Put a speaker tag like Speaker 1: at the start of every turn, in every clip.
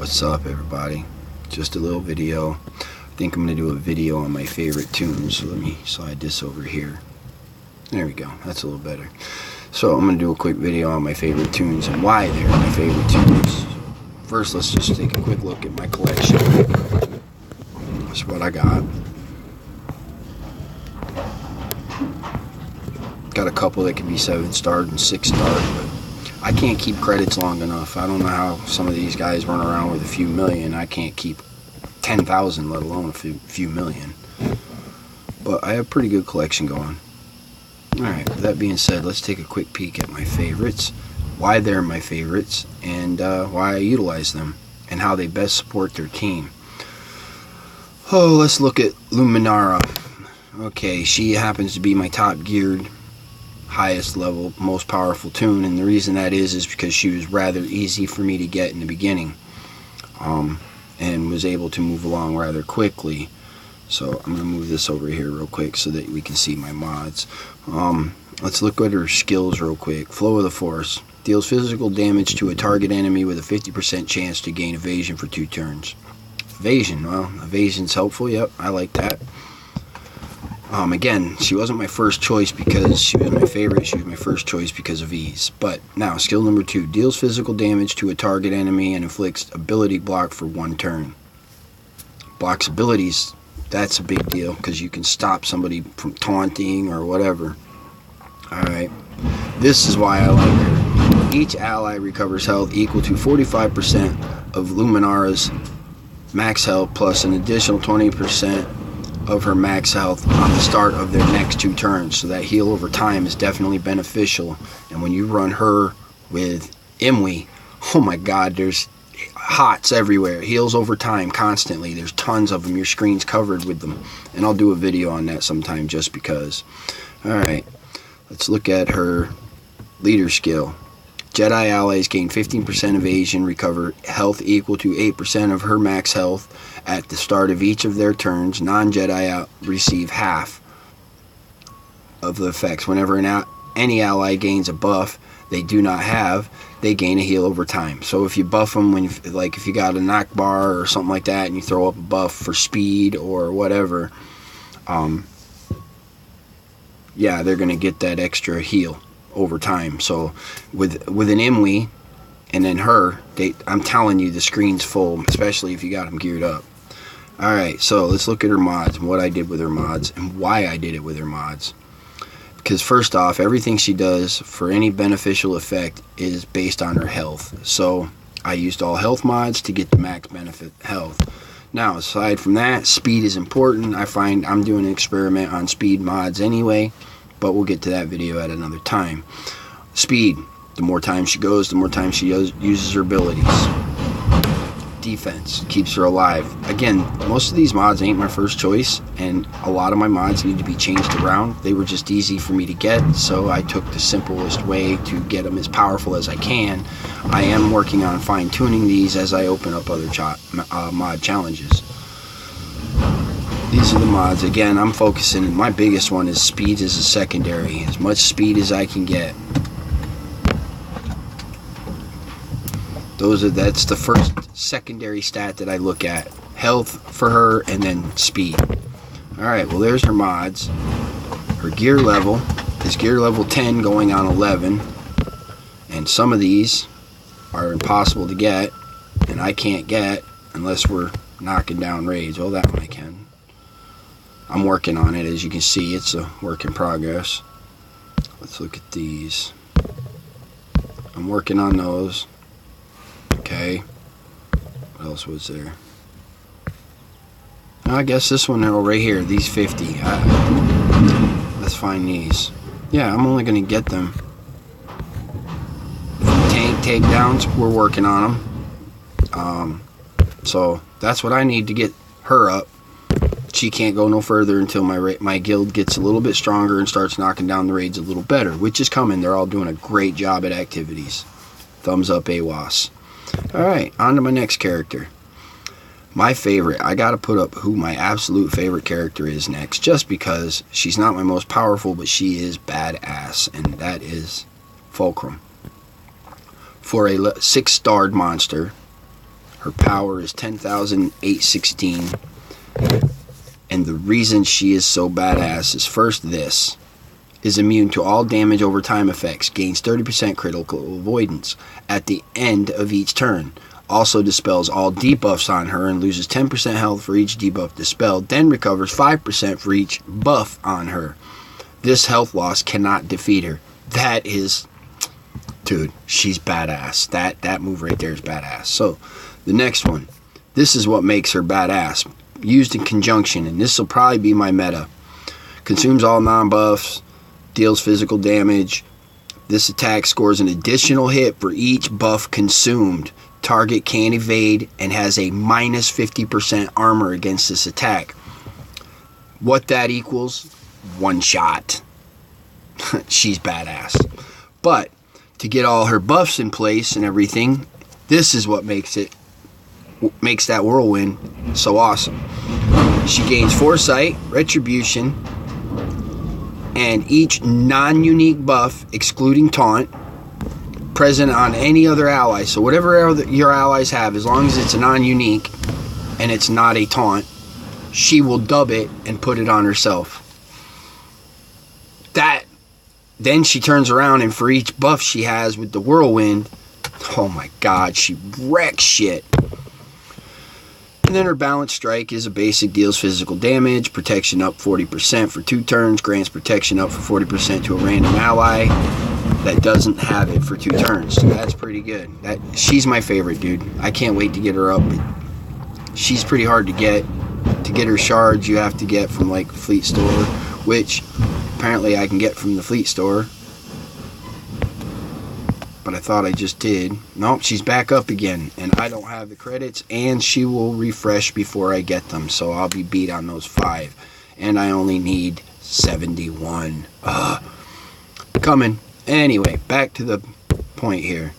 Speaker 1: What's up, everybody? Just a little video. I think I'm going to do a video on my favorite tunes. So let me slide this over here. There we go. That's a little better. So I'm going to do a quick video on my favorite tunes and why they're my favorite tunes. First, let's just take a quick look at my collection. That's what I got. Got a couple that can be 7-starred and 6-starred, but I can't keep credits long enough. I don't know how some of these guys run around with a few million. I can't keep 10,000, let alone a few million. But I have a pretty good collection going. Alright, with that being said, let's take a quick peek at my favorites, why they're my favorites, and why I utilize them, and how they best support their team. Oh, let's look at Luminara. Okay, she happens to be my top geared, highest level, most powerful tune, and the reason that is because she was rather easy for me to get in the beginning, and was able to move along rather quickly. So I'm gonna move this over here real quick so that we can see my mods. Let's look at her skills real quick. Flow of the Force deals physical damage to a target enemy with a 50% chance to gain evasion for 2 turns. Evasion, well, evasion's helpful. Yep, I like that. Again, she wasn't my first choice because she was my favorite. She was my first choice because of ease. But now, skill number 2. Deals physical damage to a target enemy and inflicts ability block for 1 turn. Blocks abilities, that's a big deal because you can stop somebody from taunting or whatever. Alright, this is why I like her. Each ally recovers health equal to 45% of Luminara's max health plus an additional 20% of her max health on the start of their next 2 turns. So that heal over time is definitely beneficial. And when you run her with Imwe, oh my god, there's hots everywhere. Heals over time constantly. There's tons of them. Your screen's covered with them. And I'll do a video on that sometime just because. Alright, let's look at her leader skill. Jedi allies gain 15% evasion, recover health equal to 8% of her max health at the start of each of their turns. Non-Jedi receive half of the effects. Whenever any ally gains a buff they do not have, they gain a heal over time. So if you buff them, when if you got a knock bar or something like that and you throw up a buff for speed or whatever, yeah, they're going to get that extra heal over time. So with an Imwe and then her, I'm telling you, the screen's full, especially if you got them geared up. Alright, so let's look at her mods and what I did with her mods and why I did it with her mods. Because first off, everything she does for any beneficial effect is based on her health. So I used all health mods to get the max benefit health. Now, aside from that, speed is important. I find I'm doing an experiment on speed mods anyway, but we'll get to that video at another time. Speed, the more time she goes, the more time she uses her abilities. Defense, keeps her alive. Again, most of these mods ain't my first choice, and a lot of my mods need to be changed around. They were just easy for me to get, so I took the simplest way to get them as powerful as I can. I am working on fine-tuning these as I open up other mod challenges. These are the mods. Again, I'm focusing, my biggest one is speed as a secondary. As much speed as I can get. That's the first secondary stat that I look at. Health for her and then speed. Alright, well there's her mods. Her gear level is gear level 10 going on 11. And some of these are impossible to get. And I can't get unless we're knocking down raids. Well, that one I can. I'm working on it. As you can see, it's a work in progress. Let's look at these. I'm working on those. Okay. What else was there? I guess this one right here. These 50. Let's find these. Yeah, I'm only going to get them. Tank takedowns, we're working on them. So that's what I need to get her up. She can't go no further until my guild gets a little bit stronger and starts knocking down the raids a little better, which is coming. They're all doing a great job at activities. Thumbs up, AWAS. Alright, on to my next character. My favorite. I gotta put up who my absolute favorite character is next, just because she's not my most powerful, but she is badass, and that is Fulcrum. For a 6-starred monster, Her power is 10,816. And the reason she is so badass is first, this is immune to all damage over time effects, gains 30% critical avoidance at the end of each turn. Also dispels all debuffs on her and loses 10% health for each debuff dispelled, then recovers 5% for each buff on her. This health loss cannot defeat her. That is, dude, she's badass. That move right there is badass. So, the next one. This is what makes her badass. Used in conjunction, and this will probably be my meta. Consumes all non-buffs, deals physical damage. This attack scores an additional hit for each buff consumed. Target can't evade and has a minus 50% armor against this attack. What that equals? One shot. She's badass. But to get all her buffs in place and everything, this is what makes that whirlwind so awesome. She gains foresight, retribution, and each non-unique buff, excluding taunt, present on any other ally. So whatever your allies have, as long as it's a non-unique and it's not a taunt, she will dub it and put it on herself. Then she turns around, and for each buff she has with the whirlwind, oh my god, she wrecks shit. And then her balanced strike is a basic, deals physical damage, protection up 40% for 2 turns, grants protection up for 40% to a random ally that doesn't have it for 2 turns. So that's pretty good. She's my favorite, dude. I can't wait to get her up. She's pretty hard to get. To get her shards, you have to get from like Fleet Store, which apparently I can get from the Fleet Store. But I thought I just did. Nope, she's back up again, and I don't have the credits, and she will refresh before I get them, so I'll be beat on those 5, and I only need 71. Coming. Anyway, back to the point here.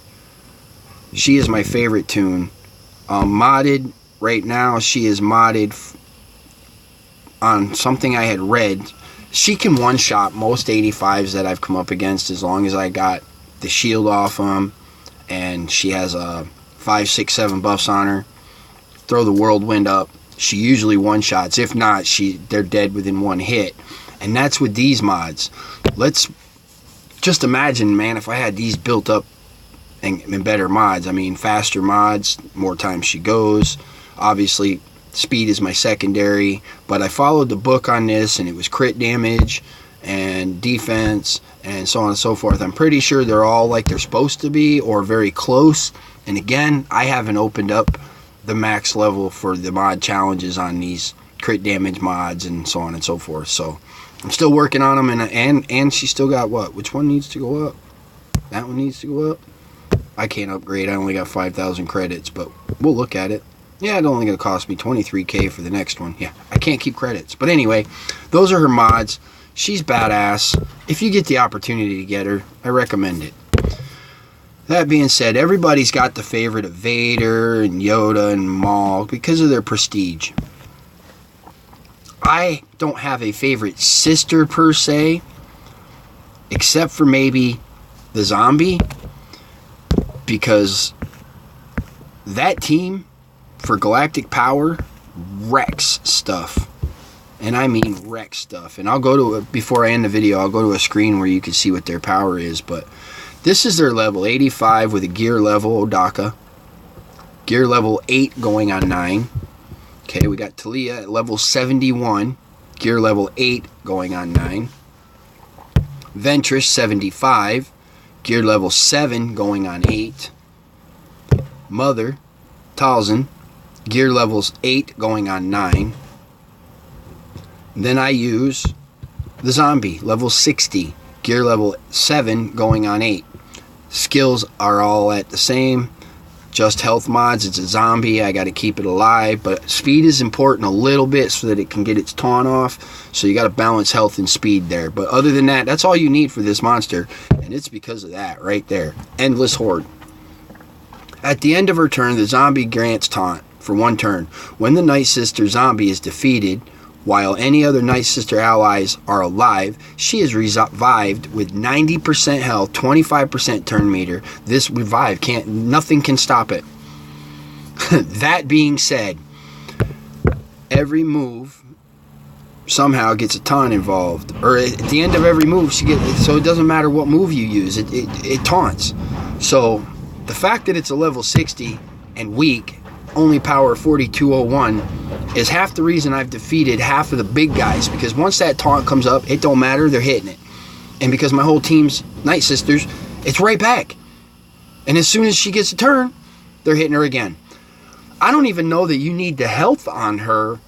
Speaker 1: She is my favorite tune. Modded right now. She is modded on something I had read. She can one-shot most 85s that I've come up against, as long as I got the shield off them, and she has 5, 6, 7 buffs on her. Throw the whirlwind up, she usually one-shots. If not, they're dead within 1 hit. And that's with these mods. Let's just imagine, man, if I had these built up and better mods. I mean, faster mods, more times she goes. Obviously, speed is my secondary, but I followed the book on this, and it was crit damage and defense and so on and so forth. I'm pretty sure they're all like they're supposed to be, or very close. And again, I haven't opened up the max level for the mod challenges on these crit damage mods and so on and so forth. So I'm still working on them, and she still got what? Which one needs to go up? That one needs to go up. I can't upgrade. I only got 5,000 credits, but we'll look at it. Yeah, it's only going to cost me 23k for the next one. Yeah, I can't keep credits. But anyway, those are her mods. She's badass. If you get the opportunity to get her, I recommend it. That being said, everybody's got the favorite of Vader and Yoda and Maul because of their prestige. I don't have a favorite sister per se, except for maybe the zombie, because that team for galactic power wrecks stuff. And I mean wreck stuff. And I'll go to, before I end the video, I'll go to a screen where you can see what their power is. But this is their level 85 with a gear level Odaka. Gear level 8 going on 9. Okay, we got Talia at level 71. Gear level 8 going on 9. Ventress 75. Gear level 7 going on 8. Mother Talzin. Gear levels 8 going on 9. Then I use the zombie, level 60, gear level 7 going on 8. Skills are all at the same, just health mods. It's a zombie, I got to keep it alive, but speed is important a little bit so that it can get its taunt off, so you got to balance health and speed there. But other than that, that's all you need for this monster, and it's because of that right there. Endless Horde. At the end of her turn, the zombie grants taunt for 1 turn. When the Night Sister zombie is defeated, while any other Night Sister allies are alive, she is revived with 90% health, 25% turn meter. This revive nothing can stop it. That being said, every move somehow gets a taunt involved, or at the end of every move she gets, so it doesn't matter what move you use, it taunts. So the fact that it's a level 60 and weak, only power 4201, is half the reason I've defeated half of the big guys, because once that taunt comes up, it don't matter, they're hitting it. And because my whole team's Night Sisters, it's right back. And as soon as she gets a turn, they're hitting her again. I don't even know that you need the health on her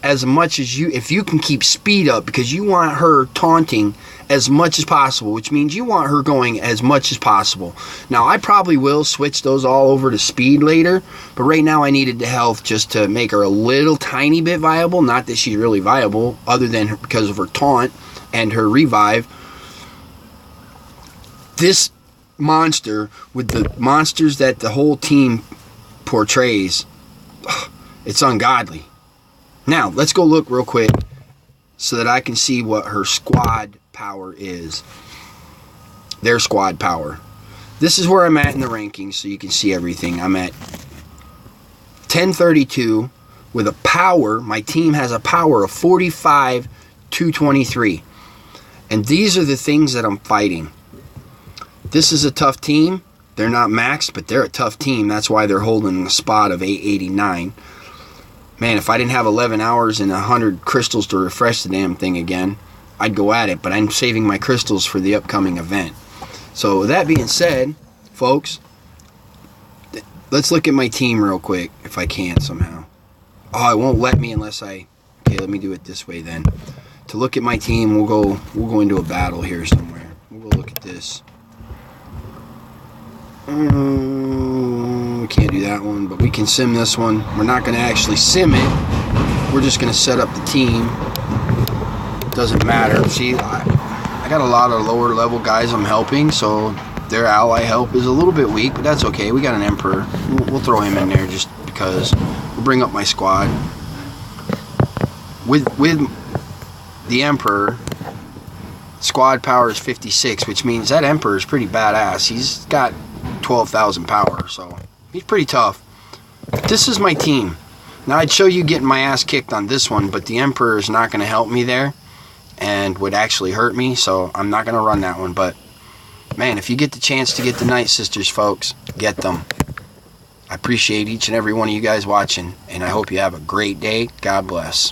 Speaker 1: as much as if you can keep speed up, because you want her taunting as much as possible, which means you want her going as much as possible. Now, I probably will switch those all over to speed later, but right now I needed the health just to make her a little tiny bit viable. Not that she's really viable, other than because of her taunt and her revive. This monster, with the monsters that the whole team portrays, it's ungodly. Now, let's go look real quick so that I can see what her squad power is. Their squad power. This is where I'm at in the rankings, so you can see everything. I'm at 1032 with a power. My team has a power of 45,223. And these are the things that I'm fighting. This is a tough team. They're not maxed, but they're a tough team. That's why they're holding a spot of 889. Man, if I didn't have 11 hours and 100 crystals to refresh the damn thing again, I'd go at it. But I'm saving my crystals for the upcoming event. So with that being said, folks, let's look at my team real quick, if I can somehow. Oh, it won't let me unless I... Okay, let me do it this way then. To look at my team, we'll go into a battle here somewhere. We'll go look at this. We can't do that one, but we can sim this one. We're not going to actually sim it. We're just going to set up the team. Doesn't matter. See, I got a lot of lower level guys I'm helping, so their ally help is a little bit weak, but that's okay. We got an Emperor. We'll throw him in there just because. We'll bring up my squad. With the Emperor, squad power is 56, which means that Emperor is pretty badass. He's got 12,000 power, so he's pretty tough. This is my team. Now, I'd show you getting my ass kicked on this one, but the Emperor is not going to help me there and would actually hurt me, so I'm not going to run that one. But man, if you get the chance to get the Night Sisters, folks, get them. I appreciate each and every one of you guys watching, and I hope you have a great day. God bless.